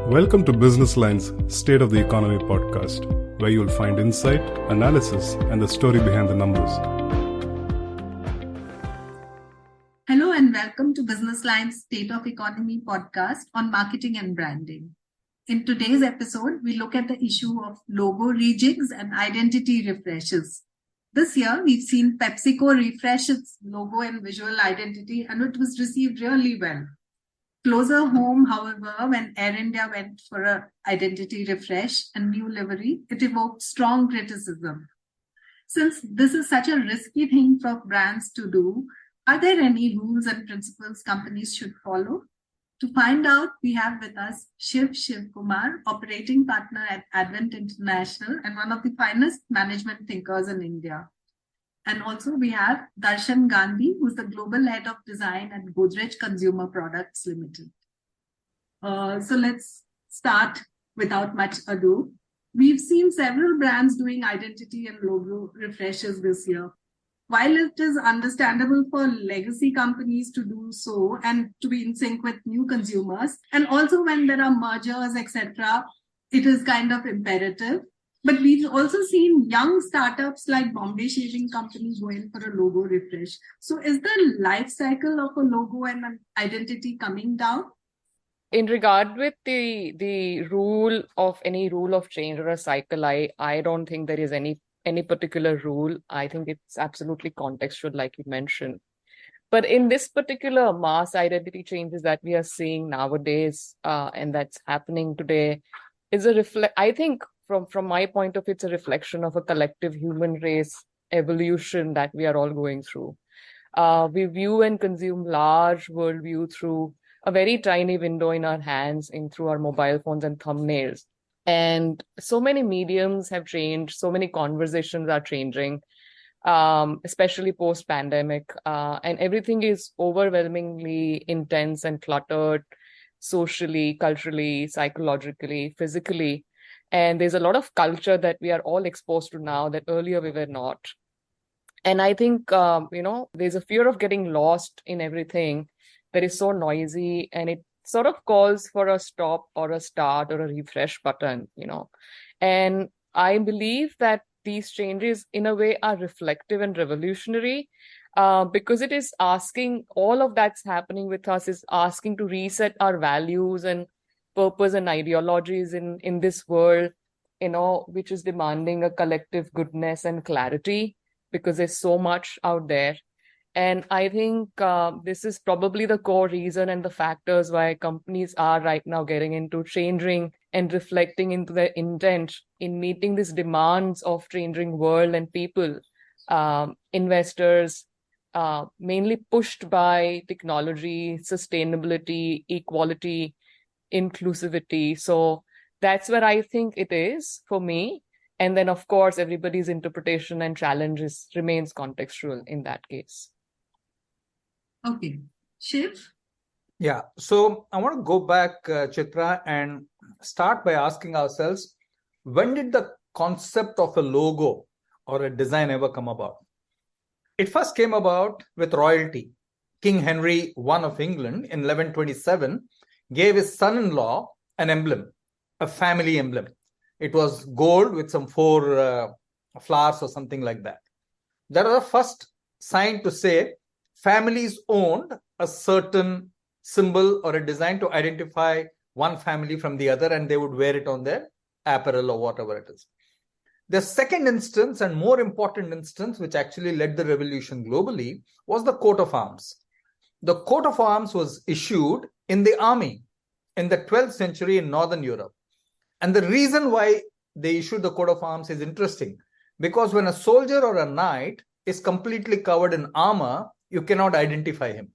Welcome to Business Line's State of the Economy podcast, where you'll find insight, analysis, and the story behind the numbers. Hello and welcome to Business Line's State of Economy podcast on marketing and branding. In today's episode, we look at the issue of logo rejigs and identity refreshes. This year, we've seen PepsiCo refresh its logo and visual identity, and it was received really well. Closer home, however, when Air India went for an identity refresh and new livery, it evoked strong criticism. Since this is such a risky thing for brands to do, are there any rules and principles companies should follow? To find out, we have with us Shiv Shivakumar, operating partner at Advent International and one of the finest management thinkers in India. And also we have Darshan Gandhi, who's the global head of design at Godrej Consumer Products Limited. So let's start without much ado. We've seen several brands doing identity and logo refreshes this year. While it is understandable for legacy companies to do so and to be in sync with new consumers, and also when there are mergers, etc., it is kind of imperative. But we've also seen young startups like Bombay Shaving Company going for a logo refresh. So is the life cycle of a logo and an identity coming down? In regard with the rule of any rule of change or a cycle, I don't think there is any particular rule. I think it's absolutely contextual, like you mentioned. But in this particular mass identity changes that we are seeing nowadays, and that's happening today, is I think from my point of view, it's a reflection of a collective human race evolution that we are all going through. We view and consume large worldview through a very tiny window in our hands, through our mobile phones and thumbnails. And so many mediums have changed, so many conversations are changing, especially post-pandemic. And everything is overwhelmingly intense and cluttered, socially, culturally, psychologically, physically. And there's a lot of culture that we are all exposed to now that earlier we were not. And I think, there's a fear of getting lost in everything that is so noisy, and it sort of calls for a stop or a start or a refresh button, And I believe that these changes in a way are reflective and revolutionary, because it is asking, all of that's happening with us is asking to reset our values and purpose and ideologies in this world, which is demanding a collective goodness and clarity, because there's so much out there. And I think this is probably the core reason and the factors why companies are right now getting into changing and reflecting into their intent in meeting these demands of changing world and people, investors, mainly pushed by technology, sustainability, equality, inclusivity. So that's where I think it is for me. And then, of course, everybody's interpretation and challenges remains contextual in that case. Okay. Shiv? Yeah. So I want to go back, Chitra, and start by asking ourselves, when did the concept of a logo or a design ever come about? It first came about with royalty. King Henry I of England in 1127 gave his son-in-law an emblem, a family emblem. It was gold with some 4 flowers or something like that. That was the first sign to say families owned a certain symbol or a design to identify one family from the other, and they would wear it on their apparel or whatever it is. The second instance and more important instance, which actually led the revolution globally, was the coat of arms. The coat of arms was issued in the army in the 12th century in Northern Europe. And the reason why they issued the coat of arms is interesting, because when a soldier or a knight is completely covered in armor, you cannot identify him.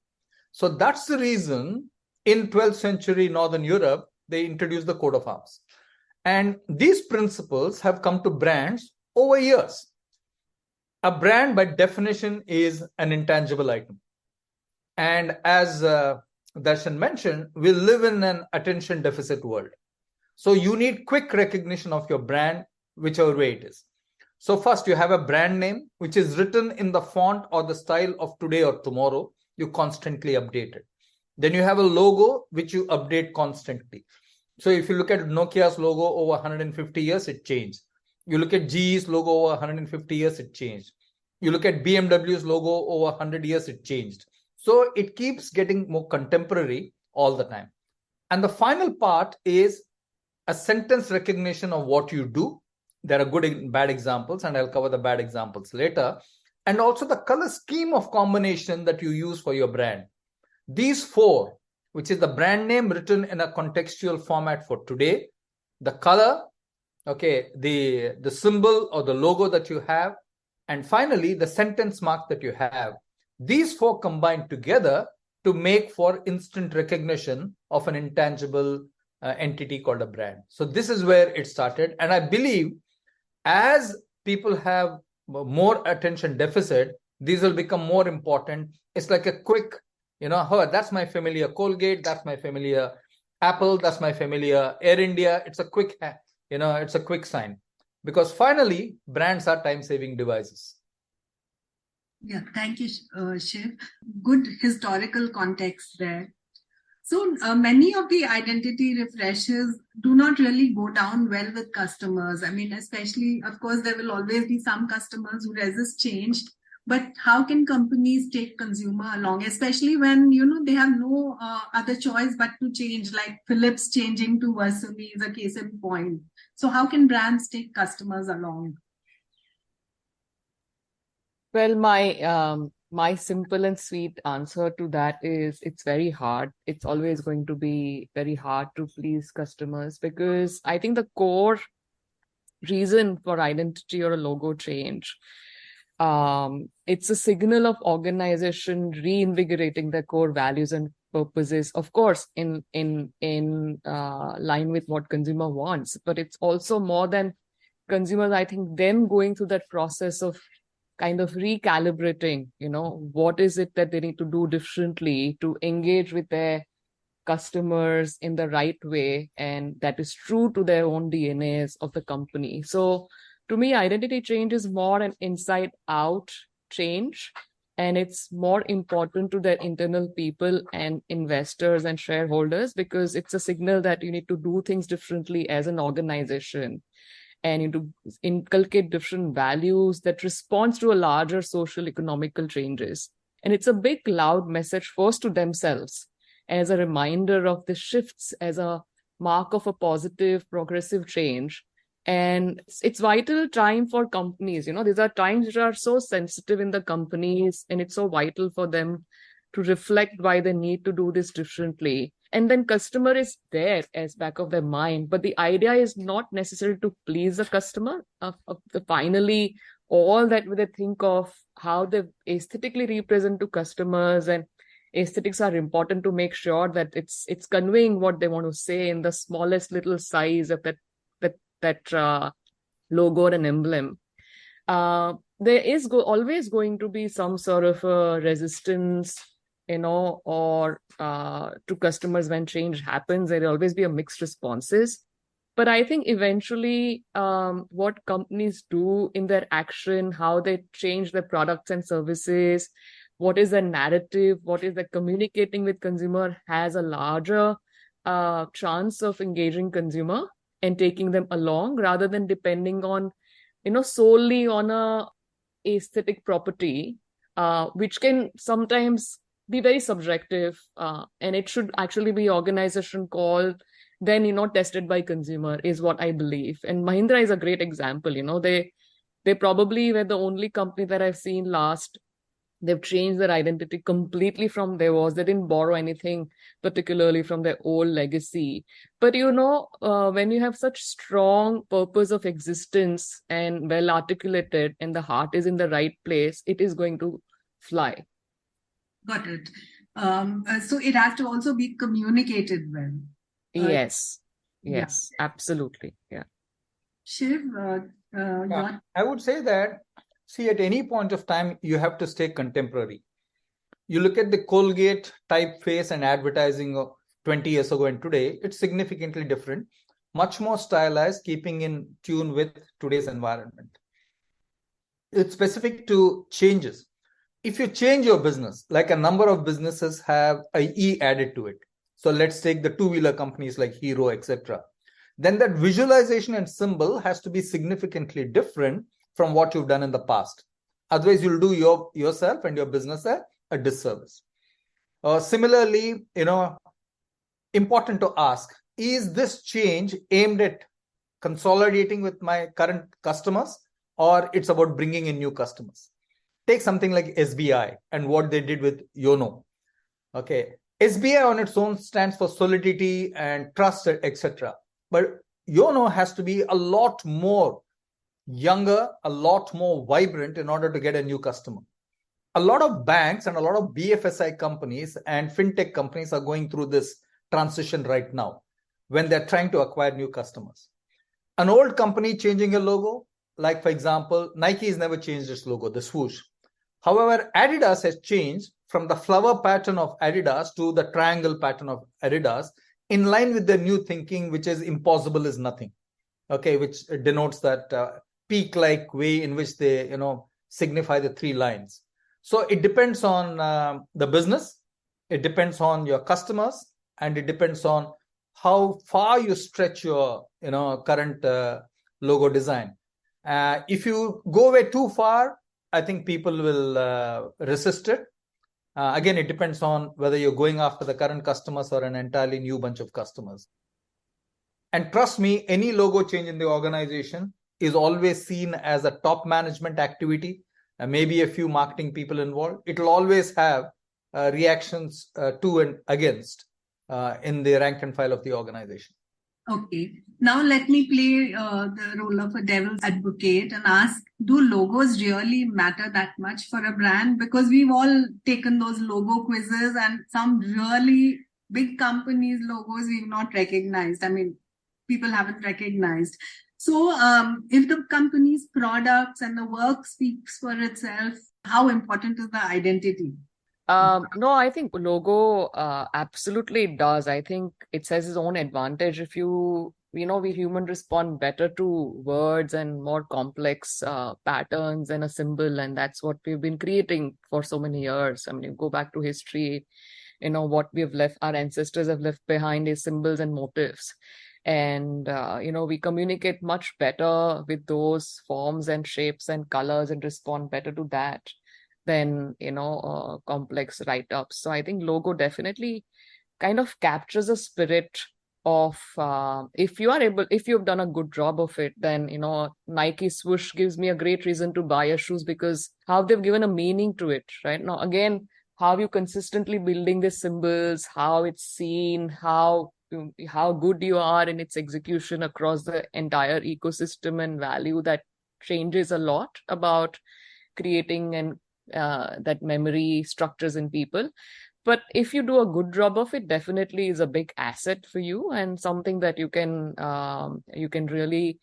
So that's the reason in 12th century Northern Europe, they introduced the coat of arms. And these principles have come to brands over years. A brand by definition is an intangible item. And as Darshan mentioned, we live in an attention deficit world. So you need quick recognition of your brand, whichever way it is. So first you have a brand name, which is written in the font or the style of today or tomorrow. You constantly update it. Then you have a logo, which you update constantly. So if you look at Nokia's logo over 150 years, it changed. You look at GE's logo over 150 years, it changed. You look at BMW's logo over 100 years, it changed. So it keeps getting more contemporary all the time. And the final part is a sentence recognition of what you do. There are good and bad examples, and I'll cover the bad examples later. And also the color scheme of combination that you use for your brand. These four, which is the brand name written in a contextual format for today, the color, okay, the symbol or the logo that you have, and finally the sentence mark that you have. These four combined together to make for instant recognition of an intangible entity called a brand. So this is where it started. And I believe as people have more attention deficit, these will become more important. It's like a quick, oh, that's my familiar Colgate, that's my familiar Apple, that's my familiar Air India. It's a quick, it's a quick sign. Because finally, brands are time-saving devices. Yeah, thank you, Shiv. Good historical context there. So many of the identity refreshes do not really go down well with customers. I mean, especially, of course, there will always be some customers who resist change. But how can companies take consumer along, especially when, they have no other choice but to change, like Philips changing to Versumi is a case in point. So how can brands take customers along? Well, my simple and sweet answer to that is it's very hard. It's always going to be very hard to please customers, because I think the core reason for identity or a logo change, it's a signal of organization reinvigorating their core values and purposes, of course, in line with what consumer wants. But it's also more than consumers, I think, them going through that process of kind of recalibrating, what is it that they need to do differently to engage with their customers in the right way, and that is true to their own DNAs of the company. So to me, identity change is more an inside out change, and it's more important to their internal people and investors and shareholders, because it's a signal that you need to do things differently as an organization, and you need to inculcate different values that responds to a larger social economical changes. And it's a big, loud message first to themselves as a reminder of the shifts as a mark of a positive, progressive change. And it's vital time for companies. These are times which are so sensitive in the companies, and it's so vital for them to reflect why they need to do this differently. And then customer is there as back of their mind. But the idea is not necessarily to please the customer. Finally, all that they think of how they aesthetically represent to customers, and aesthetics are important to make sure that it's conveying what they want to say in the smallest little size of that logo and emblem. There is always going to be some sort of a resistance, or to customers when change happens. There will always be a mixed responses. But I think eventually what companies do in their action, how they change their products and services, what is their narrative, what is their communicating with consumer, has a larger chance of engaging consumer and taking them along, rather than depending on, solely on a aesthetic property, which can sometimes be very subjective, and it should actually be organization call, then, tested by consumer, is what I believe. And Mahindra is a great example. They probably were the only company that I've seen last. They've changed their identity completely from their was. They didn't borrow anything particularly from their old legacy. But, when you have such strong purpose of existence and well articulated, and the heart is in the right place, it is going to fly. Got it. So it has to also be communicated well. Yes, absolutely. Yeah. Shiv, I would say that, see, at any point of time, you have to stay contemporary. You look at the Colgate typeface and advertising of 20 years ago and today, it's significantly different, much more stylized, keeping in tune with today's environment. It's specific to changes. If you change your business, like a number of businesses have a E added to it. So let's take the two-wheeler companies like Hero, etc. Then that visualization and symbol has to be significantly different from what you've done in the past. Otherwise, you'll do yourself and your business a disservice. Similarly, important to ask, is this change aimed at consolidating with my current customers, or it's about bringing in new customers? Take something like SBI and what they did with YONO. Okay, SBI on its own stands for solidity and trust, etc. But YONO has to be a lot more younger, a lot more vibrant in order to get a new customer. A lot of banks and a lot of BFSI companies and fintech companies are going through this transition right now when they're trying to acquire new customers. An old company changing a logo, like for example, Nike has never changed its logo, the swoosh. However, Adidas has changed from the flower pattern of Adidas to the triangle pattern of Adidas, in line with the new thinking, which is impossible is nothing. Okay, which denotes that peak-like way in which they, signify the three lines. So it depends on the business, it depends on your customers, and it depends on how far you stretch your, current logo design. If you go way too far, I think people will resist it. Again, it depends on whether you're going after the current customers or an entirely new bunch of customers. And trust me, any logo change in the organization is always seen as a top management activity, and maybe a few marketing people involved. It will always have reactions to and against in the rank and file of the organization. Okay. Now let me play the role of a devil's advocate and ask, do logos really matter that much for a brand? Because we've all taken those logo quizzes, and some really big companies' logos we've not recognized. I mean, people haven't recognized. So if the company's products and the work speaks for itself, how important is the identity? No, I think logo absolutely does. I think it says its own advantage. If we human respond better to words and more complex patterns and a symbol, and that's what we've been creating for so many years. I mean, you go back to history, what we've left, our ancestors have left behind is symbols and motifs. And, we communicate much better with those forms and shapes and colors and respond better to that than, complex write-ups. So I think logo definitely kind of captures the spirit of, if you've done a good job of it, then, Nike swoosh gives me a great reason to buy your shoes, because how they've given a meaning to it, right? Now, again, how you consistently building the symbols, how it's seen, how good you are in its execution across the entire ecosystem and value, that changes a lot about creating and that memory structures in people. But if you do a good job of it, definitely is a big asset for you, and something that you can really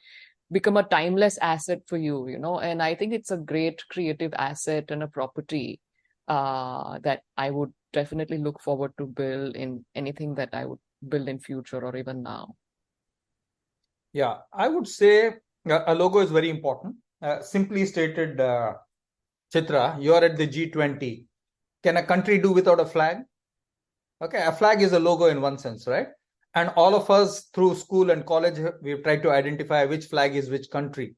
become a timeless asset for you, and I think it's a great creative asset and a property that I would definitely look forward to build in anything that I would build in future or even now. Yeah, I would say a logo is very important. Simply stated, Chitra, you're at the G20. Can a country do without a flag? Okay, a flag is a logo in one sense, right? And all of us through school and college, we've tried to identify which flag is which country.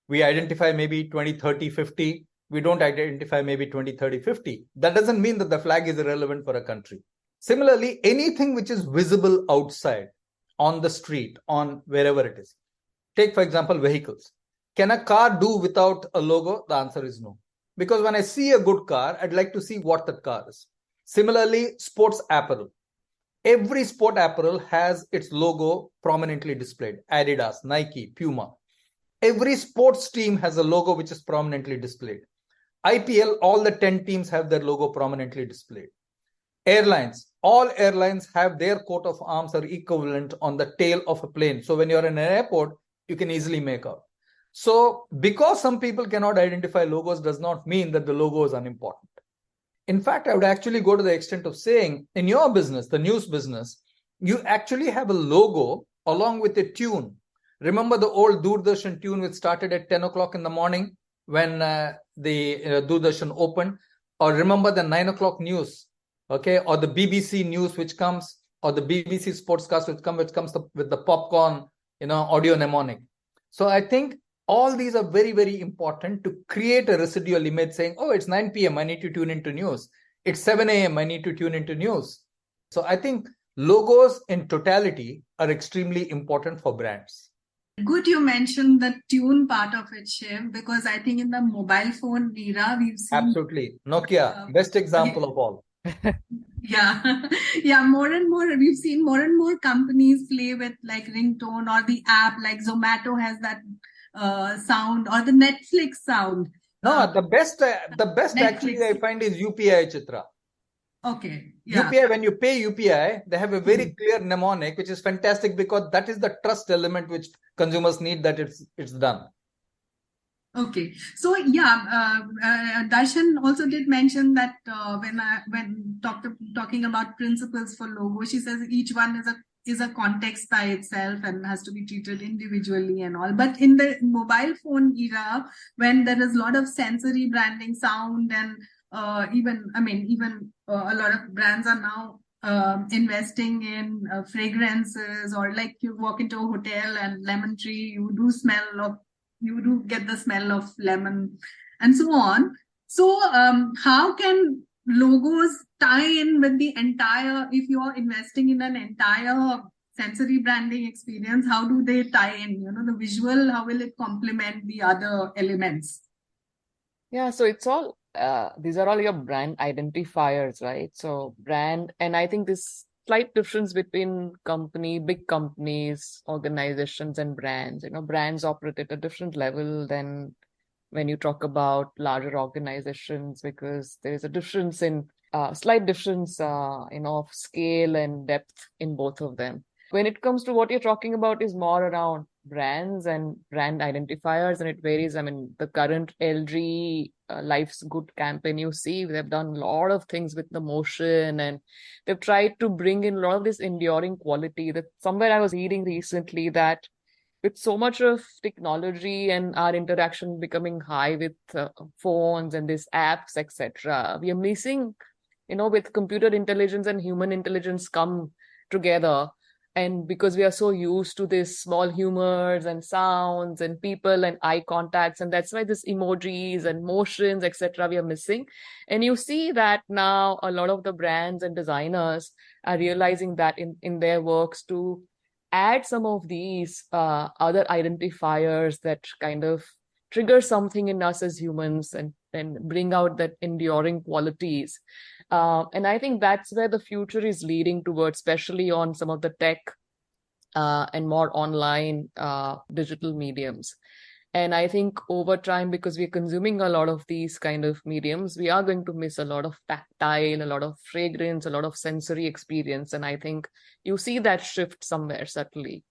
We identify maybe 20, 30, 50. We don't identify maybe 20, 30, 50. That doesn't mean that the flag is irrelevant for a country. Similarly, anything which is visible outside, on the street, on wherever it is. Take, for example, vehicles. Can a car do without a logo? The answer is no. Because when I see a good car, I'd like to see what that car is. Similarly, sports apparel. Every sport apparel has its logo prominently displayed. Adidas, Nike, Puma. Every sports team has a logo which is prominently displayed. IPL, all the 10 teams have their logo prominently displayed. Airlines, all airlines have their coat of arms or equivalent on the tail of a plane. So when you're in an airport, you can easily make out. So because some people cannot identify logos does not mean that the logo is unimportant. In fact, I would actually go to the extent of saying, in your business, the news business, you actually have a logo along with a tune. Remember the old Doordarshan tune which started at 10 o'clock in the morning when the Doordarshan opened? Or remember the 9 o'clock news, okay, or the BBC news which comes or the BBC sportscast which comes with the popcorn, audio mnemonic. So I think all these are very, very important to create a residual image saying, oh, it's 9 p.m. I need to tune into news. It's 7 a.m. I need to tune into news. So I think logos in totality are extremely important for brands. Good you mentioned the tune part of it, Shiv, because I think in the mobile phone era, we've seen... Absolutely. Nokia, best example of all. Yeah, more and more, we've seen more and more companies play with like ringtone or the app, like Zomato has that sound or the Netflix sound. No, the best Netflix. Actually I find is UPI, Chitra. Okay. Yeah. UPI, when you pay UPI, they have a very clear mnemonic, which is fantastic because that is the trust element which consumers need that it's done. Okay. So Darshan also did mention that when talking about principles for logo, she says each one is a context by itself and has to be treated individually and all. But in the mobile phone era, when there is a lot of sensory branding, sound, and even a lot of brands are now investing in fragrances, or like you walk into a hotel and lemon tree, you do get the smell of lemon and so on. So how can logos tie in with the entire, if you're investing in an entire sensory branding experience, how do they tie in? The visual, how will it complement the other elements? Yeah, so it's all, these are all your brand identifiers, right? So brand, and I think this slight difference between big companies, organizations, and brands. Brands operate at a different level than when you talk about larger organizations, because there is a difference slight difference, of scale and depth in both of them. When it comes to what you're talking about is more around brands and brand identifiers, and it varies. The current LG Life's Good campaign, you see, they've done a lot of things with the motion, and they've tried to bring in a lot of this enduring quality. That somewhere I was reading recently that with so much of technology and our interaction becoming high with phones and these apps, etc., we are missing, with computer intelligence and human intelligence come together. And because we are so used to this small humors and sounds and people and eye contacts, and that's why this emojis and motions, etc., we are missing. And you see that now a lot of the brands and designers are realizing that in their works to add some of these other identifiers that kind of trigger something in us as humans and bring out that enduring qualities. And I think that's where the future is leading towards, especially on some of the tech and more online digital mediums. And I think over time, because we're consuming a lot of these kind of mediums, we are going to miss a lot of tactile, a lot of fragrance, a lot of sensory experience. And I think you see that shift somewhere, subtly.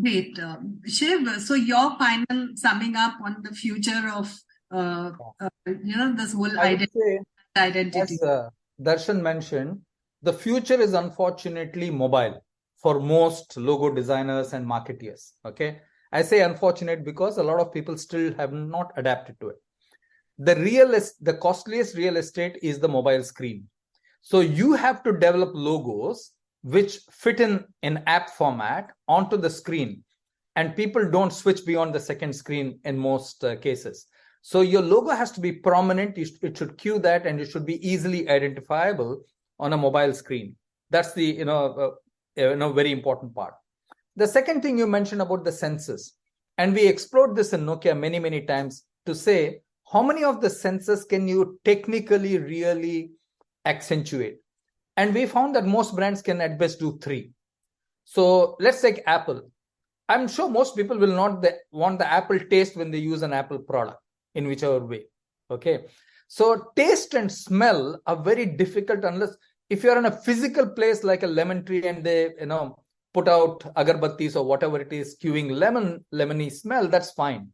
Great. Shiv, so your final summing up on the future of, this whole identity. As Darshan mentioned, the future is unfortunately mobile for most logo designers and marketeers. Okay. I say unfortunate because a lot of people still have not adapted to it. The costliest real estate is the mobile screen. So you have to develop logos which fit in app format onto the screen, and people don't switch beyond the second screen in most cases. So your logo has to be prominent. It should cue that, and it should be easily identifiable on a mobile screen. That's the very important part. The second thing you mentioned about the senses, and we explored this in Nokia many, many times to say, how many of the senses can you technically really accentuate? And we found that most brands can at best do 3. So let's take Apple. I'm sure most people will not want the Apple taste when they use an Apple product in whichever way. Okay. So taste and smell are very difficult unless if you're in a physical place like a lemon tree and they, put out agarbattis or whatever it is, cueing lemony smell, that's fine.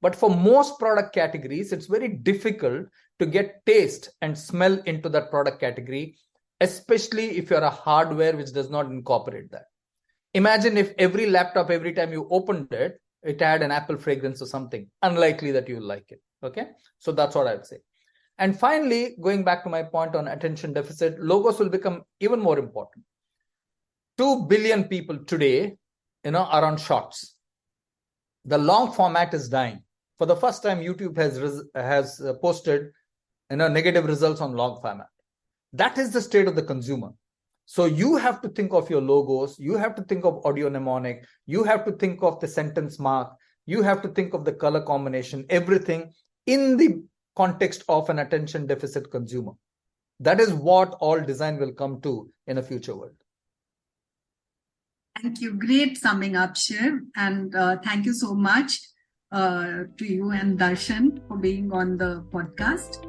But for most product categories, it's very difficult to get taste and smell into that product category, especially if you're a hardware which does not incorporate that. Imagine if every laptop, every time you opened it, it had an Apple fragrance or something. Unlikely that you'll like it. Okay. So that's what I would say. And finally, going back to my point on attention deficit, logos will become even more important. 2 billion people today, are on shorts. The long format is dying. For the first time, YouTube has posted, negative results on long format. That is the state of the consumer. So you have to think of your logos. You have to think of audio mnemonic. You have to think of the sentence mark. You have to think of the color combination, everything in the context of an attention deficit consumer. That is what all design will come to in a future world. Thank you. Great summing up, Shiv. And thank you so much to you and Darshan for being on the podcast.